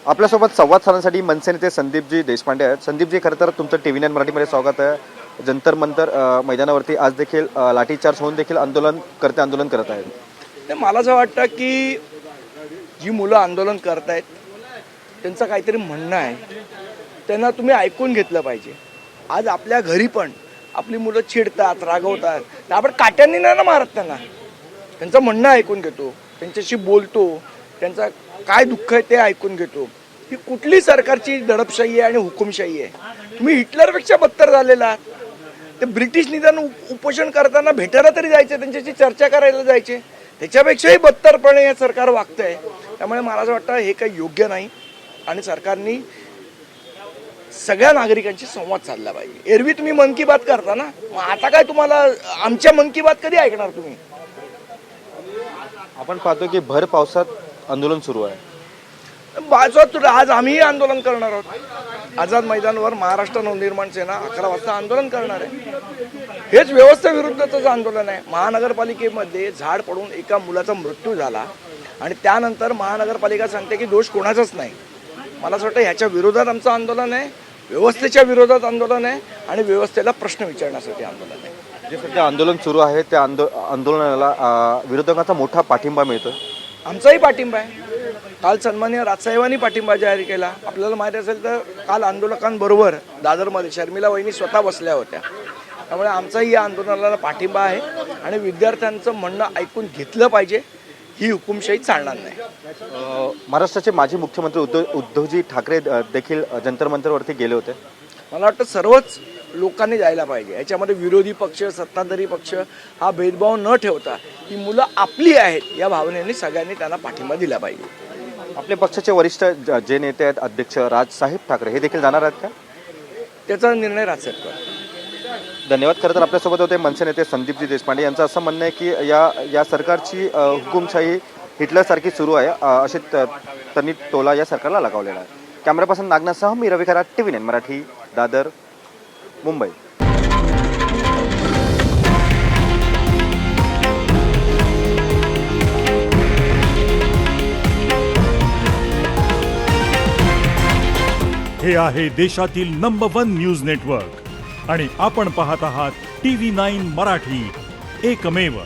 आपल्यासोबत संवाद साधण्यासाठी मनसे नेते संदीपजी देशपांडे आहेत. संदीपजी, खरं तर तुमचं TV 9 मराठीमध्ये स्वागत आहे. जंतर मंतर मैदानावरती आज देखील लाठीचार्ज होऊन देखील आंदोलन करत आहेत. तर मला असं वाटतं की जी मुलं आंदोलन करतायत त्यांचं काहीतरी म्हणणं आहे, त्यांना तुम्ही ऐकून घेतलं पाहिजे. आज आपल्या घरी पण आपली मुलं चिडतात, रागवतात, तर आपण काट्यांनी नाही ना मारत त्यांना. त्यांचं म्हणणं ऐकून घेतो, त्यांच्याशी बोलतो, त्यांचा काय दुःख आहे ते ऐकून घेतो. ही कुठली सरकारची दडपशाही आहे आणि हुकुमशाही आहे? तुम्ही हिटलरपेक्षा बदतर झालेला आहात. ते ब्रिटिश निदान उपोषण करताना भेटायला तरी जायचे, त्यांच्याशी चर्चा करायला जायचे. त्याच्यापेक्षाही बदतरपणे हे सरकार वागतंय. त्यामुळे मला असं वाटतं हे काही योग्य नाही आणि सरकारने सगळ्या नागरिकांशी संवाद साधला पाहिजे. एरवी तुम्ही मन की बात करता ना, मग आता काय तुम्हाला आमच्या मन की बात कधी ऐकणार तुम्ही? आपण पाहतो की भर पावसात आंदोलन सुरू आहे. आज आम्ही आंदोलन करणार आहोत. आझाद मैदानावर महाराष्ट्र नवनिर्माण सेना 11 वाजता आंदोलन करणार आहे. हेच व्यवस्थेविरुद्धचं आंदोलन आहे. महानगरपालिकेमध्ये झाड पडून एका मुलाचा मृत्यू झाला आणि त्यानंतर महानगरपालिका सांगते की दोष कोणाचाच नाही. मला असं वाटतं ह्याच्या विरोधात आमचं आंदोलन आहे, व्यवस्थेच्या विरोधात आंदोलन आहे आणि व्यवस्थेला प्रश्न विचारण्यासाठी आंदोलन आहे. जे सध्या आंदोलन सुरू आहे त्या आंदोलनाला विरोधकांचा मोठा पाठिंबा मिळतो. आमचाही पाठिंबा आहे. काल सन्माननीय राजसाहेबांनी पाठिंबा जाहीर केला. आपल्याला माहिती असेल तर काल आंदोलकांबरोबर दादरमध्ये शर्मिला वहिनी स्वतः बसल्या होत्या. त्यामुळे आमचाही या आंदोलनाला पाठिंबा आहे आणि विद्यार्थ्यांचं म्हणणं ऐकून घेतलं पाहिजे. ही हुकुमशाही चालणार नाही. महाराष्ट्राचे माजी मुख्यमंत्री उद्धवजी ठाकरे देखील जंतर मंतरवरती गेले होते. मला वाटतं सर्वच लोकांनी जायला पाहिजे. याच्यामध्ये विरोधी पक्ष, सत्ताधारी पक्ष हा भेदभाव न ठेवता ही मुलं आपली आहेत या भावनेने सगळ्यांनी त्यांना पाठिंबा दिला पाहिजे. आपल्या पक्षाचे वरिष्ठ जे नेते आहेत, अध्यक्ष राजसाहेब ठाकरे, हे देखील जाणार आहेत का? त्याचा निर्णय राजसाहेब करतात. धन्यवाद. खरं तर आपल्यासोबत होते मनसे नेते संदीपजी देशपांडे. यांचं असं म्हणणं आहे की या सरकारची हुकुमशाही हिटलरसारखी सुरू आहे, असे त्यांनी टोला या सरकारला लगावलेला आहे. कॅमेरापासून नागनाथसह मी रवी खरा, TV 9 मराठी, दादर, मुंबई. हे आहे देशातील नंबर 1 न्यूज नेटवर्क आणि आपण पाहत आहात TV 9 मराठी, एकमेव.